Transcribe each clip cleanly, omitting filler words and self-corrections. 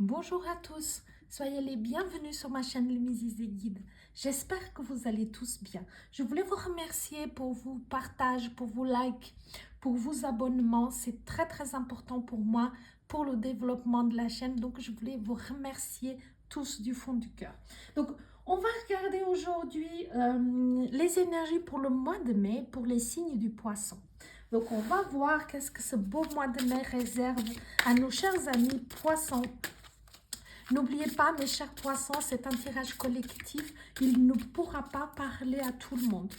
Bonjour à tous, soyez les bienvenus sur ma chaîne Les Mizizé Guide. J'espère que vous allez tous bien. Je voulais vous remercier pour vos partages, pour vos likes, pour vos abonnements. C'est très important pour moi, pour le développement de la chaîne. Donc, je voulais vous remercier tous du fond du cœur. Donc, on va regarder aujourd'hui les énergies pour le mois de mai, pour les signes du poisson. Donc, on va voir qu'est-ce que ce beau mois de mai réserve à nos chers amis poissons. N'oubliez pas, mes chers poissons, c'est un tirage collectif. Il ne pourra pas parler à tout le monde.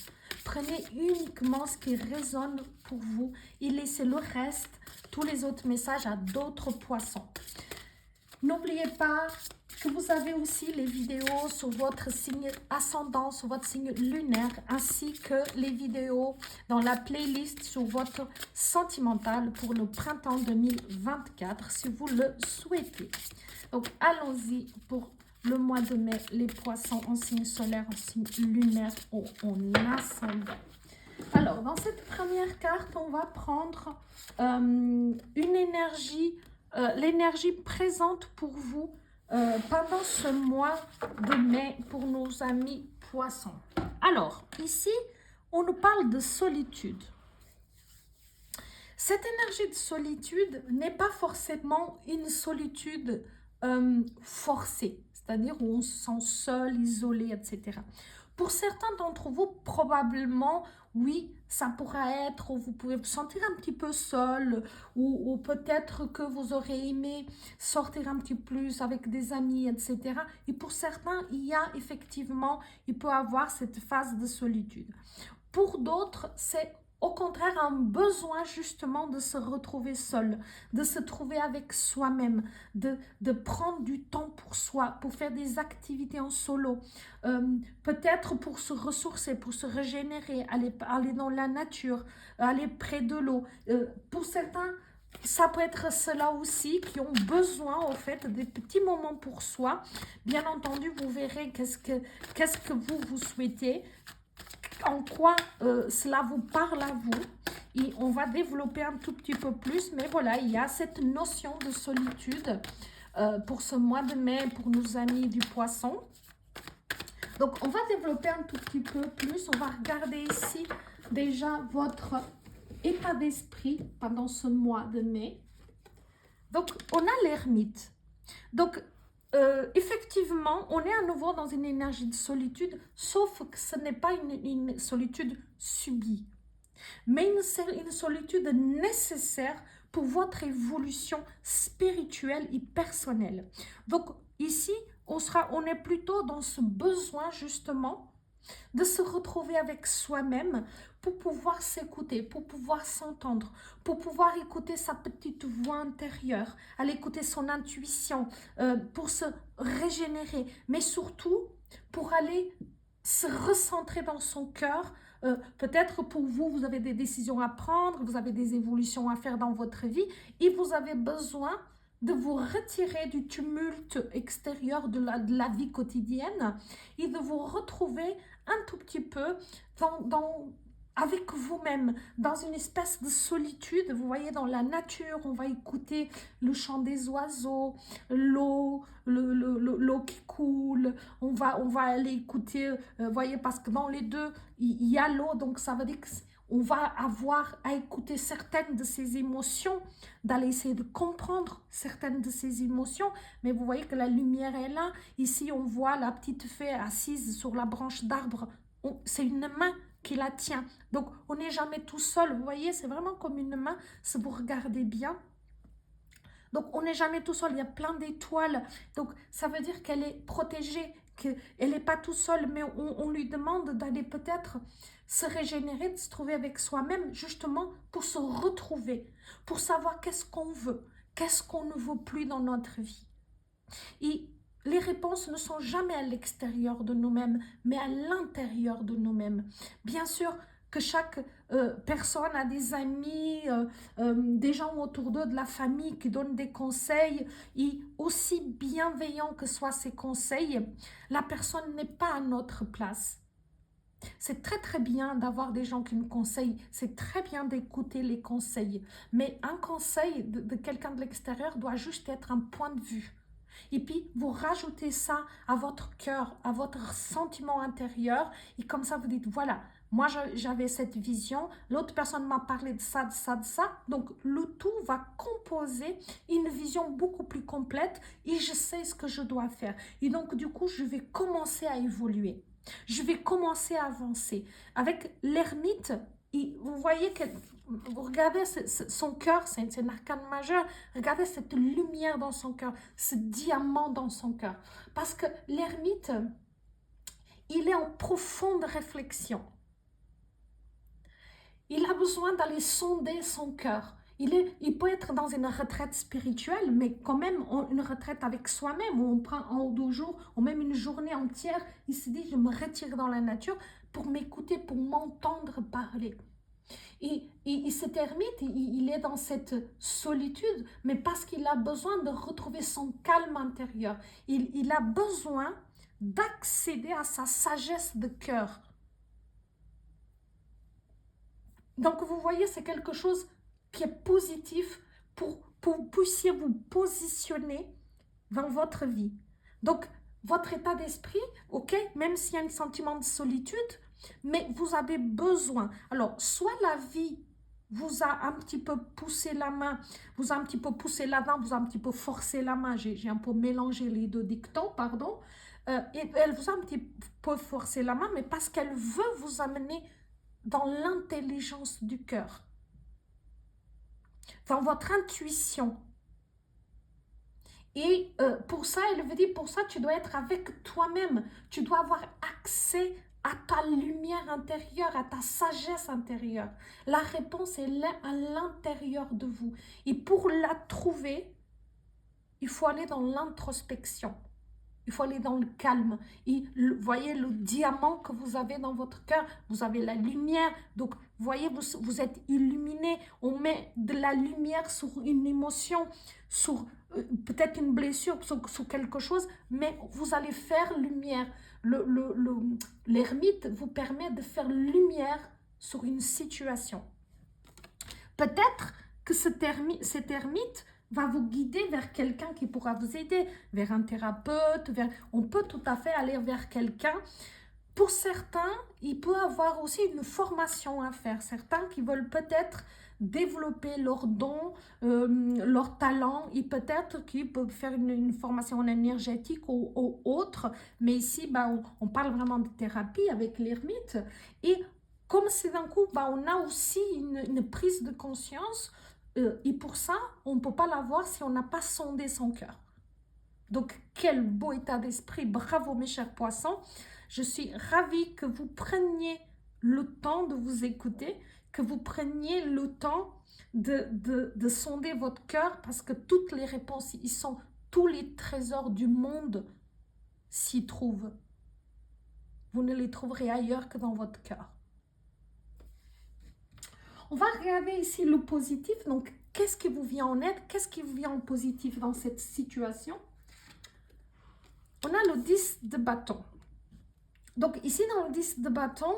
Prenez uniquement ce qui résonne pour vous et laissez le reste, tous les autres messages à d'autres poissons. N'oubliez pas que vous avez aussi les vidéos sur votre signe ascendant, sur votre signe lunaire, ainsi que les vidéos dans la playlist sur votre sentimental pour le printemps 2024, si vous le souhaitez. Donc, allons-y pour le mois de mai, les poissons en signe solaire, en signe lunaire ou en ascendant. Alors, dans cette première carte, on va prendre une énergie, l'énergie présente pour vous pendant ce mois de mai pour nos amis poissons. Alors, ici, on nous parle de solitude. Cette énergie de solitude n'est pas forcément une solitude forcée, c'est-à-dire où on se sent seul, isolé, etc. Pour certains d'entre vous, probablement, oui, ça pourra être, où vous pouvez vous sentir un petit peu seul, ou peut-être que vous aurez aimé sortir un petit peu plus avec des amis, etc. Et pour certains, il y a effectivement, il peut avoir cette phase de solitude. Pour d'autres, c'est au contraire un besoin justement de se retrouver seul, de se trouver avec soi-même, de prendre du temps pour soi, pour faire des activités en solo, peut-être pour se ressourcer, pour se régénérer, aller dans la nature, aller près de l'eau. Pour certains, ça peut être cela aussi qui ont besoin au fait des petits moments pour soi. Bien entendu, vous verrez qu'est-ce que vous souhaitez, en quoi cela vous parle à vous, et on va développer un tout petit peu plus, mais voilà, il y a cette notion de solitude pour ce mois de mai, pour nos amis du poisson. Donc, on va développer un tout petit peu plus, on va regarder ici déjà votre état d'esprit pendant ce mois de mai. Donc, on a l'ermite. Donc, effectivement, on est à nouveau dans une énergie de solitude, sauf que ce n'est pas une solitude subie, mais une solitude nécessaire pour votre évolution spirituelle et personnelle. Donc, ici, on est plutôt dans ce besoin, justement, de se retrouver avec soi-même pour pouvoir s'écouter, pour pouvoir s'entendre, pour pouvoir écouter sa petite voix intérieure, aller écouter son intuition, pour se régénérer, mais surtout pour aller se recentrer dans son cœur. Peut-être pour vous, vous avez des décisions à prendre, vous avez des évolutions à faire dans votre vie et vous avez besoin de vous retirer du tumulte extérieur de la vie quotidienne et de vous retrouver un tout petit peu avec vous-même, dans une espèce de solitude. Vous voyez, dans la nature, on va écouter le chant des oiseaux, l'eau qui coule, on va aller écouter, voyez, parce que dans les deux, il y a l'eau, donc ça veut dire que on va avoir à écouter certaines de ces émotions, d'aller essayer de comprendre certaines de ces émotions, mais vous voyez que la lumière est là. Ici, on voit la petite fée assise sur la branche d'arbre. C'est une main qui la tient. Donc, on n'est jamais tout seul. Vous voyez, c'est vraiment comme une main, si vous regardez bien. Donc, on n'est jamais tout seul. Il y a plein d'étoiles. Donc, ça veut dire qu'elle est protégée, qu'elle n'est pas tout seule, mais on lui demande d'aller peut-être se régénérer, de se trouver avec soi-même, justement pour se retrouver, pour savoir qu'est-ce qu'on veut, qu'est-ce qu'on ne veut plus dans notre vie. Et les réponses ne sont jamais à l'extérieur de nous-mêmes, mais à l'intérieur de nous-mêmes. Bien sûr que chaque personne a des amis, des gens autour d'eux, de la famille qui donnent des conseils, et aussi bienveillants que soient ces conseils, la personne n'est pas à notre place. C'est très bien d'avoir des gens qui nous conseillent, c'est très bien d'écouter les conseils, mais un conseil de quelqu'un de l'extérieur doit juste être un point de vue. Et puis, vous rajoutez ça à votre cœur, à votre sentiment intérieur. Et comme ça, vous dites, voilà, moi, j'avais cette vision. L'autre personne m'a parlé de ça, de ça, de ça. Donc, le tout va composer une vision beaucoup plus complète. Et je sais ce que je dois faire. Et donc, du coup, je vais commencer à évoluer. Je vais commencer à avancer. Avec l'ermite, vous voyez que, vous regardez son cœur, c'est un arcane majeur, regardez cette lumière dans son cœur, ce diamant dans son cœur. Parce que l'ermite, il est en profonde réflexion. Il a besoin d'aller sonder son cœur. Il peut être dans une retraite spirituelle, mais quand même une retraite avec soi-même, où on prend 1 ou 2 jours, ou même une journée entière, il se dit, je me retire dans la nature pour m'écouter, pour m'entendre parler. Et cet ermite, il est dans cette solitude, mais parce qu'il a besoin de retrouver son calme intérieur. Il a besoin d'accéder à sa sagesse de cœur. Donc, vous voyez, c'est quelque chose qui est positif pour puissiez vous positionner dans votre vie. Donc, votre état d'esprit, ok, même s'il y a un sentiment de solitude, mais vous avez besoin. Alors, soit la vie vous a un petit peu poussé la main, vous a un petit peu poussé l'avant, vous a un petit peu forcé la main, j'ai un peu mélangé les deux dictons, pardon, et elle vous a un petit peu forcé la main, mais parce qu'elle veut vous amener dans l'intelligence du cœur, dans votre intuition. Et pour ça, elle veut dire, pour ça, tu dois être avec toi-même. Tu dois avoir accès à ta lumière intérieure, à ta sagesse intérieure. La réponse est là, à l'intérieur de vous. Et pour la trouver, il faut aller dans l'introspection. Il faut aller dans le calme. Et voyez le diamant que vous avez dans votre cœur. Vous avez la lumière. Donc, voyez, vous êtes illuminé. On met de la lumière sur une émotion, sur peut-être une blessure, sur quelque chose. Mais vous allez faire lumière. L'ermite vous permet de faire lumière sur une situation. Peut-être que cet ermite va vous guider vers quelqu'un qui pourra vous aider, vers un thérapeute, on peut tout à fait aller vers quelqu'un. Pour certains, il peut avoir aussi une formation à faire. Certains qui veulent peut-être développer leurs dons, leurs talents, et peut-être qu'ils peuvent faire une formation en énergétique ou autre. Mais ici, on parle vraiment de thérapie avec l'ermite. Et comme c'est d'un coup, on a aussi une prise de conscience. Et pour ça, on ne peut pas l'avoir si on n'a pas sondé son cœur. Donc, quel beau état d'esprit. Bravo mes chers poissons. Je suis ravie que vous preniez le temps de vous écouter, que vous preniez le temps de sonder votre cœur, parce que toutes les réponses, tous les trésors du monde s'y trouvent. Vous ne les trouverez ailleurs que dans votre cœur. On va regarder ici le positif. Donc, qu'est-ce qui vous vient en aide? Qu'est-ce qui vous vient en positif dans cette situation? On a le 10 de bâton. Donc, ici, dans le 10 de bâton,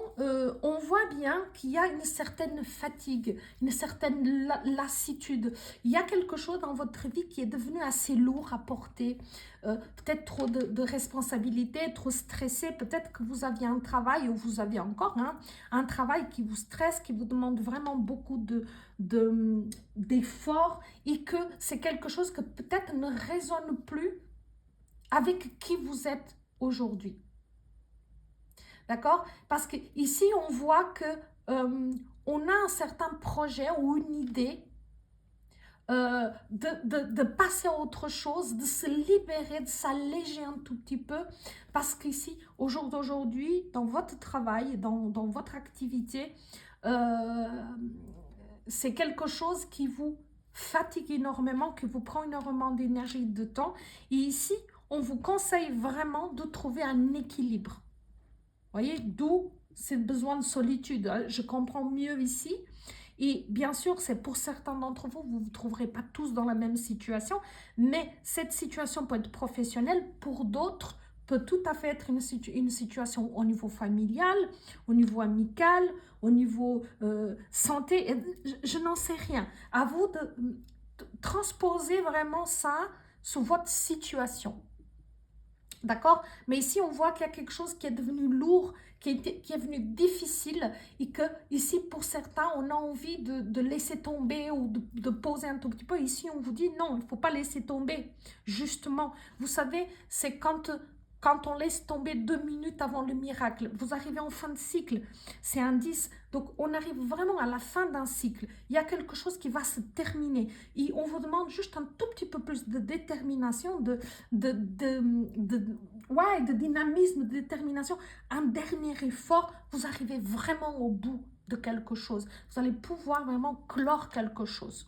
on voit bien qu'il y a une certaine fatigue, une certaine lassitude. Il y a quelque chose dans votre vie qui est devenu assez lourd à porter. Peut-être trop de responsabilités, trop stressé. Peut-être que vous aviez un travail, ou vous avez encore un travail qui vous stresse, qui vous demande vraiment beaucoup d'efforts, et que c'est quelque chose que peut-être ne résonne plus avec qui vous êtes aujourd'hui. D'accord? Parce qu'ici, on voit que on a un certain projet ou une idée de passer à autre chose, de se libérer, de s'alléger un tout petit peu. Parce qu'ici, au jour d'aujourd'hui, dans votre travail, dans votre activité, c'est quelque chose qui vous fatigue énormément, qui vous prend énormément d'énergie et de temps. Et ici, on vous conseille vraiment de trouver un équilibre. Voyez, d'où ce besoin de solitude. Je comprends mieux ici. Et bien sûr, c'est pour certains d'entre vous, vous ne vous trouverez pas tous dans la même situation, mais cette situation peut être professionnelle. Pour d'autres, peut tout à fait être une situation au niveau familial, au niveau amical, au niveau je n'en sais rien. À vous de transposer vraiment ça sur votre situation. D'accord? Mais ici, on voit qu'il y a quelque chose qui est devenu lourd, qui est devenu difficile et que ici, pour certains, on a envie de laisser tomber ou de poser un tout petit peu. Ici, on vous dit non, il ne faut pas laisser tomber. Justement, vous savez, c'est quand on laisse tomber 2 minutes avant le miracle. Vous arrivez en fin de cycle, c'est un 10. Donc, on arrive vraiment à la fin d'un cycle. Il y a quelque chose qui va se terminer. Et on vous demande juste un tout petit peu plus de détermination, ouais, de dynamisme, de détermination. Un dernier effort, vous arrivez vraiment au bout de quelque chose. Vous allez pouvoir vraiment clore quelque chose.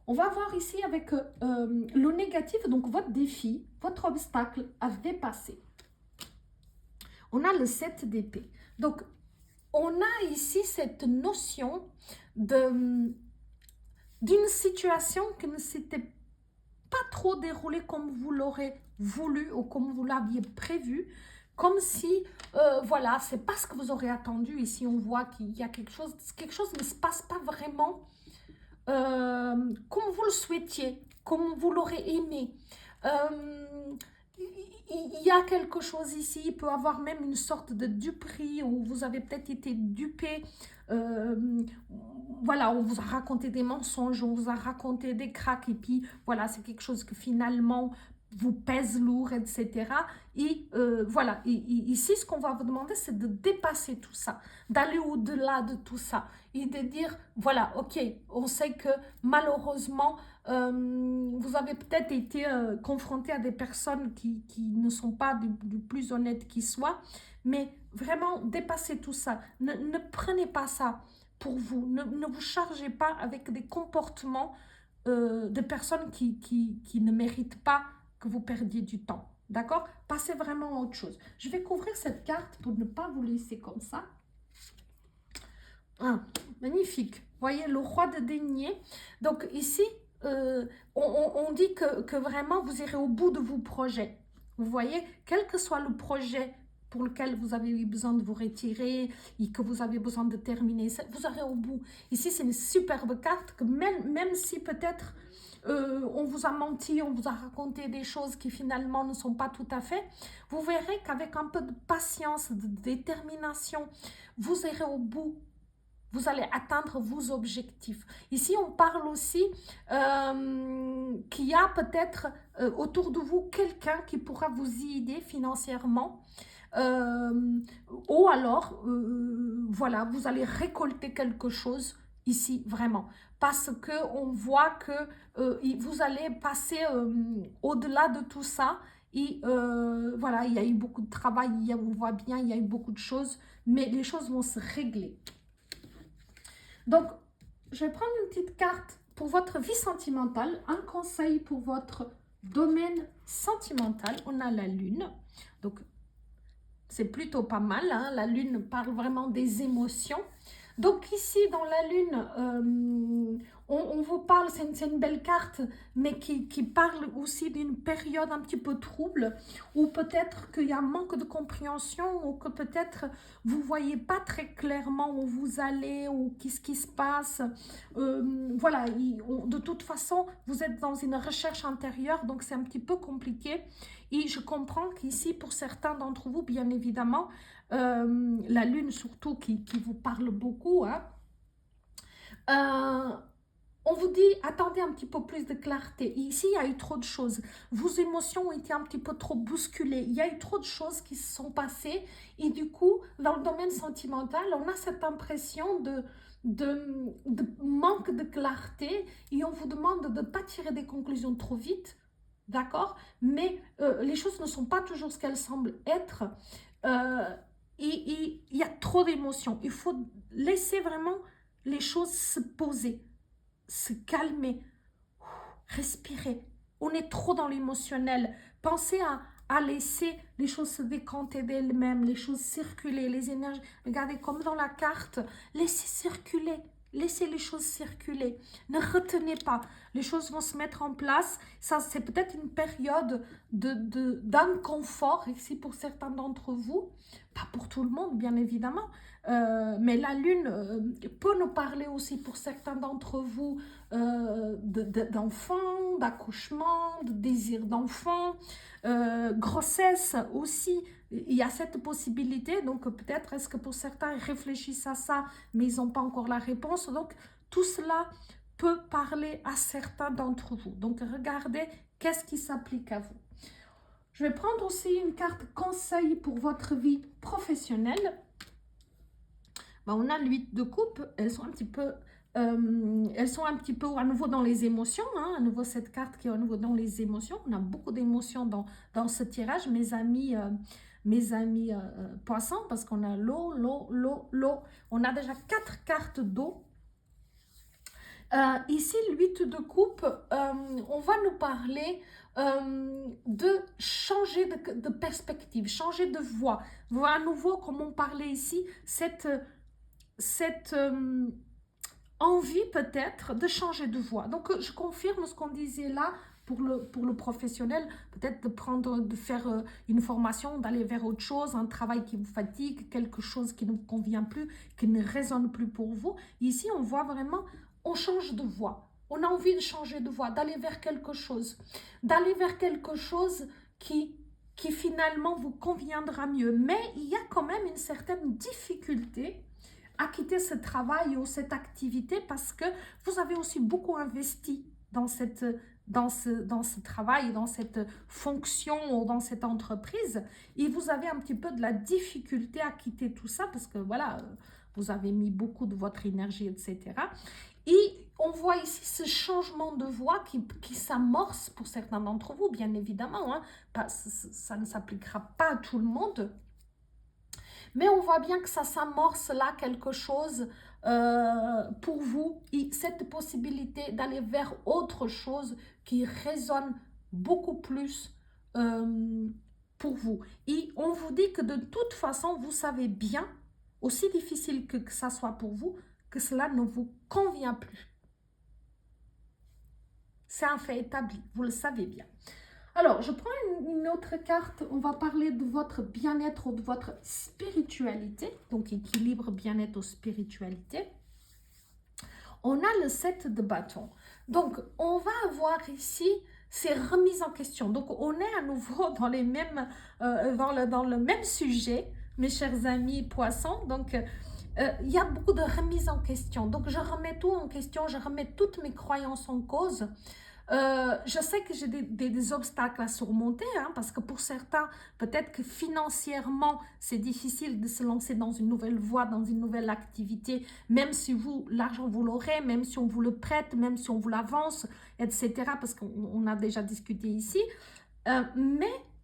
On va voir ici avec le négatif, donc votre défi, votre obstacle à dépasser. On a le 7 d'épée. Donc, on a ici cette notion d'une situation qui ne s'était pas trop déroulée comme vous l'aurez voulu ou comme vous l'aviez prévu. Comme si, voilà, c'est pas ce que vous aurez attendu. Ici, on voit qu'il y a quelque chose ne se passe pas vraiment comme vous le souhaitiez, comme vous l'aurez aimé. Il y a quelque chose ici, il peut y avoir même une sorte de duperie où vous avez peut-être été dupé. Voilà, on vous a raconté des mensonges, on vous a raconté des cracks et puis voilà, c'est quelque chose que finalement vous pèse lourd, etc. Et voilà, ici, ce qu'on va vous demander, c'est de dépasser tout ça, d'aller au-delà de tout ça et de dire, voilà, ok, on sait que malheureusement, vous avez peut-être été confronté à des personnes qui ne sont pas du plus honnêtes qui soient, mais vraiment, dépassez tout ça. Ne prenez pas ça pour vous. Ne vous chargez pas avec des comportements de personnes qui ne méritent pas que vous perdiez du temps. D'accord? Passez vraiment à autre chose. Je vais couvrir cette carte pour ne pas vous laisser comme ça. Ah, magnifique. Voyez, le roi de denier. Donc ici, on dit que vraiment, vous irez au bout de vos projets. Vous voyez, quel que soit le projet pour lequel vous avez eu besoin de vous retirer et que vous avez besoin de terminer, vous aurez au bout. Ici, c'est une superbe carte que même si peut-être on vous a menti, on vous a raconté des choses qui finalement ne sont pas tout à fait, vous verrez qu'avec un peu de patience, de détermination, vous irez au bout. Vous allez atteindre vos objectifs. Ici, on parle aussi qu'il y a peut-être autour de vous quelqu'un qui pourra vous y aider financièrement. Ou alors, voilà, vous allez récolter quelque chose ici, vraiment. Parce qu'on voit que vous allez passer au-delà de tout ça. Et voilà, il y a eu beaucoup de travail, on voit bien, il y a eu beaucoup de choses, mais les choses vont se régler. Donc, je vais prendre une petite carte pour votre vie sentimentale, un conseil pour votre domaine sentimental. On a la lune, donc c'est plutôt pas mal, hein? La lune parle vraiment des émotions. Donc ici, dans la lune, on vous parle, c'est une belle carte, mais qui parle aussi d'une période un petit peu trouble, où peut-être qu'il y a un manque de compréhension, ou que peut-être vous ne voyez pas très clairement où vous allez, ou qu'est-ce qui se passe. Voilà, de toute façon, vous êtes dans une recherche intérieure, donc c'est un petit peu compliqué. Et je comprends qu'ici, pour certains d'entre vous, bien évidemment, la lune surtout qui vous parle beaucoup, hein, on vous dit, attendez un petit peu plus de clarté. Et ici, il y a eu trop de choses. Vos émotions ont été un petit peu trop bousculées. Il y a eu trop de choses qui se sont passées. Et du coup, dans le domaine sentimental, on a cette impression de manque de clarté. Et on vous demande de ne pas tirer des conclusions trop vite. D'accord? Mais les choses ne sont pas toujours ce qu'elles semblent être. Et il y a trop d'émotions. Il faut laisser vraiment les choses se poser, se calmer, respirer. On est trop dans l'émotionnel. Pensez à laisser les choses se décanter d'elles-mêmes, les choses circuler, les énergies. Regardez comme dans la carte, laissez circuler. Laissez les choses circuler. Ne retenez pas. Les choses vont se mettre en place. Ça, c'est peut-être une période d'inconfort ici pour certains d'entre vous. Pas pour tout le monde, bien évidemment. Mais la lune peut nous parler aussi pour certains d'entre vous d'enfants, d'accouchement, de désir d'enfant, grossesse aussi. Il y a cette possibilité, donc peut-être est-ce que pour certains ils réfléchissent à ça, mais ils n'ont pas encore la réponse. Donc tout cela peut parler à certains d'entre vous. Donc regardez qu'est-ce qui s'applique à vous. Je vais prendre aussi une carte conseil pour votre vie professionnelle. Ben, on a l'8 de coupe, elles sont un petit peu à nouveau dans les émotions, hein, à nouveau cette carte qui est à nouveau dans les émotions. On a beaucoup d'émotions dans ce tirage, mes amis poissons, parce qu'on a l'eau, l'eau, l'eau, l'eau. On a déjà 4 cartes d'eau. Ici, l'8 de coupe, on va nous parler de changer de perspective, changer de voie. À nouveau, comme on parlait ici, cette envie peut-être de changer de voie. Donc, je confirme ce qu'on disait là pour le professionnel, peut-être de faire une formation, d'aller vers autre chose, un travail qui vous fatigue, quelque chose qui ne vous convient plus, qui ne résonne plus pour vous. Ici, on voit vraiment, on change de voie. On a envie de changer de voie, d'aller vers quelque chose qui finalement vous conviendra mieux. Mais il y a quand même une certaine difficulté à quitter ce travail ou cette activité parce que vous avez aussi beaucoup investi dans ce travail, dans cette fonction ou dans cette entreprise, et vous avez un petit peu de la difficulté à quitter tout ça parce que voilà, vous avez mis beaucoup de votre énergie, etc. Et on voit ici ce changement de voie qui s'amorce pour certains d'entre vous, bien évidemment, hein, ça ne s'appliquera pas à tout le monde. Mais on voit bien que ça s'amorce là quelque chose pour vous. Et cette possibilité d'aller vers autre chose qui résonne beaucoup plus pour vous. Et on vous dit que de toute façon, vous savez bien, aussi difficile que ça soit pour vous, que cela ne vous convient plus. C'est un fait établi, vous le savez bien. Alors, je prends une autre carte. On va parler de votre bien-être ou de votre spiritualité. Donc, équilibre, bien-être ou spiritualité. On a le 7 de bâton. Donc, on va avoir ici ces remises en question. Donc, on est à nouveau dans les mêmes, dans le même sujet, mes chers amis poissons. Donc, il y a beaucoup de remises en question. Donc, je remets tout en question. Je remets toutes mes croyances en cause. Je sais que j'ai des obstacles à surmonter, hein, parce que pour certains, peut-être que financièrement, c'est difficile de se lancer dans une nouvelle voie, dans une nouvelle activité, même si l'argent vous l'aurez, même si on vous le prête, même si on vous l'avance, etc., parce qu'on a déjà discuté ici. Voilà,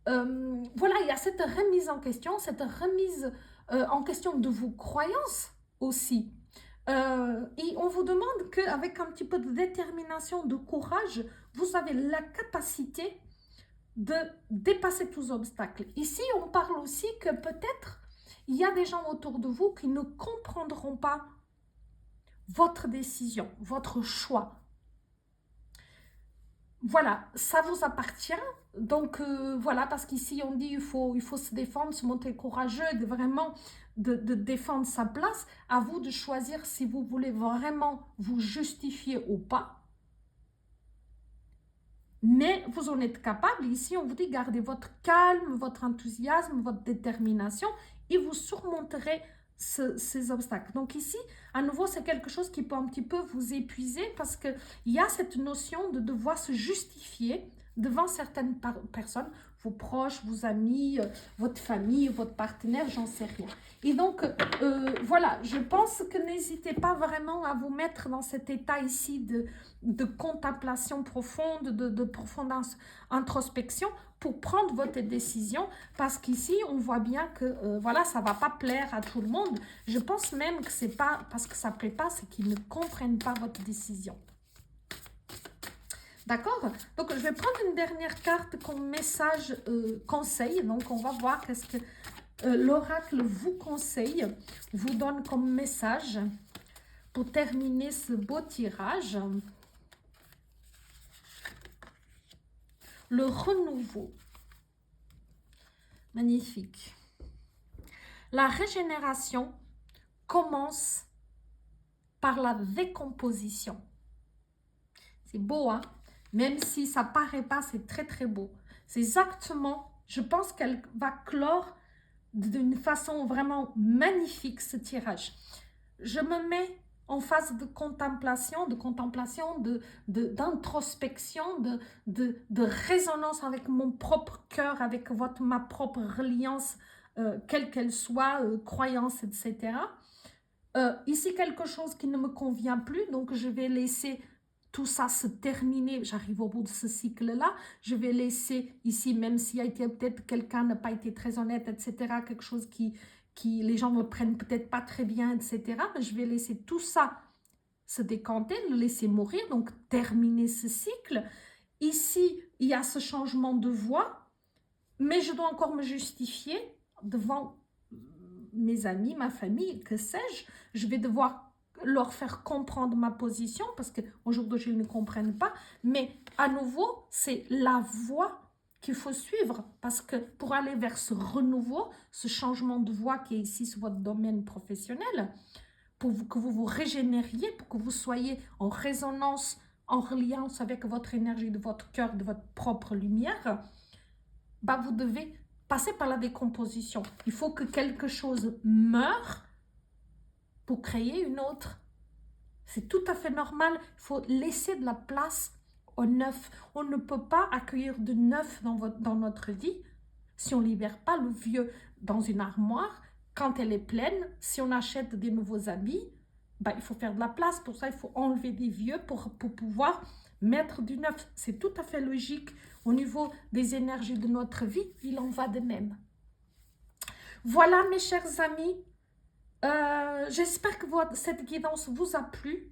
il y a cette remise en question, cette remise en question de vos croyances aussi. Et on vous demande qu'avec un petit peu de détermination, de courage, vous avez la capacité de dépasser tous les obstacles. Ici, on parle aussi que peut-être il y a des gens autour de vous qui ne comprendront pas votre décision, votre choix. Voilà, ça vous appartient. Donc voilà, parce qu'ici on dit il faut se défendre, se montrer courageux, vraiment de défendre sa place. À vous de choisir si vous voulez vraiment vous justifier ou pas. Mais vous en êtes capable. Ici on vous dit gardez votre calme, votre enthousiasme, votre détermination et vous surmonterez ces obstacles. Donc ici, à nouveau, c'est quelque chose qui peut un petit peu vous épuiser parce qu'il y a cette notion de devoir se justifier devant certaines personnes, vos proches, vos amis, votre famille, votre partenaire, j'en sais rien. Et donc, voilà, je pense que n'hésitez pas vraiment à vous mettre dans cet état ici de contemplation profonde, de profonde introspection pour prendre votre décision, parce qu'ici, on voit bien que, voilà, ça ne va pas plaire à tout le monde. Je pense même que ce n'est pas parce que ça ne plaît pas, c'est qu'ils ne comprennent pas votre décision. D'accord? Donc, je vais prendre une dernière carte comme message conseil. Donc, on va voir qu'est-ce que l'oracle vous conseille, vous donne comme message pour terminer ce beau tirage. Le renouveau. Magnifique. La régénération commence par la décomposition. C'est beau, hein? Même si ça ne paraît pas, c'est très très beau. C'est exactement, je pense qu'elle va clore d'une façon vraiment magnifique ce tirage. Je me mets en phase de contemplation, d'introspection, de résonance avec mon propre cœur, avec ma propre reliance, quelle qu'elle soit, croyance, etc. Ici, quelque chose qui ne me convient plus, donc je vais laisser tout ça se terminer. J'arrive au bout de ce cycle-là. Je vais laisser ici, même s'il y a été peut-être quelqu'un n'a pas été très honnête, etc., quelque chose qui les gens ne prennent peut-être pas très bien, etc. Mais je vais laisser tout ça se décanter, le laisser mourir, donc terminer ce cycle. Ici, il y a ce changement de voix, mais je dois encore me justifier devant mes amis, ma famille, que sais-je. Je vais devoir leur faire comprendre ma position parce qu'au jour d'aujourd'hui, ils ne comprennent pas. Mais à nouveau, c'est la voie qu'il faut suivre parce que pour aller vers ce renouveau, ce changement de voie qui est ici sur votre domaine professionnel, pour que vous vous régénériez, pour que vous soyez en résonance, en reliance avec votre énergie de votre cœur, de votre propre lumière, bah vous devez passer par la décomposition. Il faut que quelque chose meure pour créer une autre. C'est tout à fait normal. Il faut laisser de la place au neuf. On ne peut pas accueillir de neuf dans notre vie si on ne libère pas le vieux dans une armoire. Quand elle est pleine, si on achète des nouveaux habits, bah, il faut faire de la place. Pour ça, il faut enlever des vieux pour pouvoir mettre du neuf. C'est tout à fait logique. Au niveau des énergies de notre vie, il en va de même. Voilà, mes chers amis. J'espère que cette guidance vous a plu.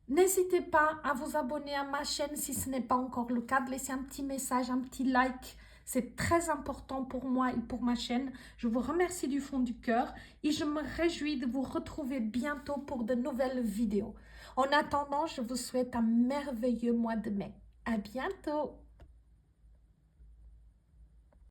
N'hésitez pas à vous abonner à ma chaîne si ce n'est pas encore le cas, de laisser un petit message, un petit like. C'est très important pour moi et pour ma chaîne. Je vous remercie du fond du cœur et je me réjouis de vous retrouver bientôt pour de nouvelles vidéos. En attendant, je vous souhaite un merveilleux mois de mai. À bientôt!